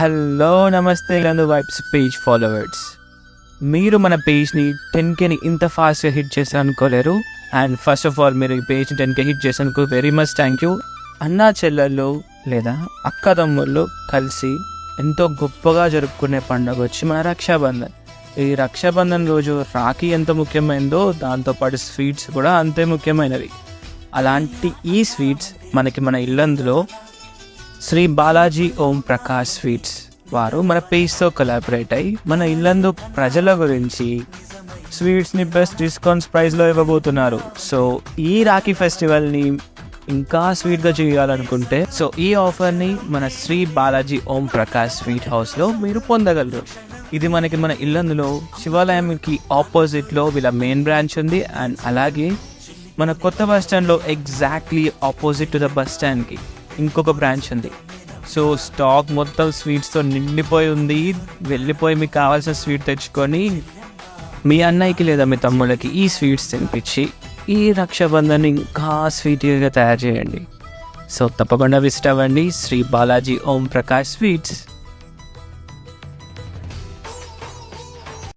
Hello నమస్తే ఇలాంటి vibes page followers, మీరు మన పేజ్ని 10Kని ఇంత ఫాస్ట్గా హిట్ చేశారు అనుకోలేరు. అండ్ ఫస్ట్ ఆఫ్ ఆల్ మీరు ఈ పేజ్ని 10K హిట్ చేసినందుకు వెరీ మచ్ థ్యాంక్ యూ. అన్నా చెల్లెళ్ళు లేదా అక్క తమ్ముళ్ళు కలిసి ఎంతో గొప్పగా జరుపుకునే పండుగ వచ్చి మన రక్షాబంధన్. ఈ రక్షాబంధన్ రోజు రాఖీ ఎంత ముఖ్యమైనదో దాంతోపాటు స్వీట్స్ కూడా అంతే ముఖ్యమైనవి. అలాంటి ఈ స్వీట్స్ మనకి మన ఇల్లందులో శ్రీ బాలాజీ ఓం ప్రకాష్ స్వీట్స్ వారు మన పేజ్తో కొలాబరేట్ అయ్యి మన ఇల్లందు ప్రజల గురించి స్వీట్స్ని బెస్ట్ డిస్కౌంట్స్ ప్రైస్లో ఇవ్వబోతున్నారు. సో ఈ రాఖీ ఫెస్టివల్ని ఇంకా స్వీట్గా చేయాలనుకుంటే సో ఈ ఆఫర్ని మన శ్రీ బాలాజీ ఓం ప్రకాష్ స్వీట్ హౌస్లో మీరు పొందగలరు. ఇది మనకి మన ఇల్లందులో శివాలయంకి ఆపోజిట్లో వీళ్ళ మెయిన్ బ్రాంచ్ ఉంది. అండ్ అలాగే మన కొత్త బస్ స్టాండ్లో exactly opposite to the bus స్టాండ్కి ఇంకొక బ్రాంచ్ ఉంది. సో స్టాక్ మొత్తం స్వీట్స్తో నిండిపోయి ఉంది. వెళ్ళిపోయి మీకు కావాల్సిన స్వీట్ తెచ్చుకొని మీ అన్నయ్యకి లేదా మీ తమ్ముళ్ళకి ఈ స్వీట్స్ తినిపించి ఈ రక్షాబంధన్ ఇంకా స్వీట్గా తయారు చేయండి. సో తప్పకుండా విజిట్ అవ్వండి శ్రీ బాలాజీ ఓం ప్రకాష్ స్వీట్స్.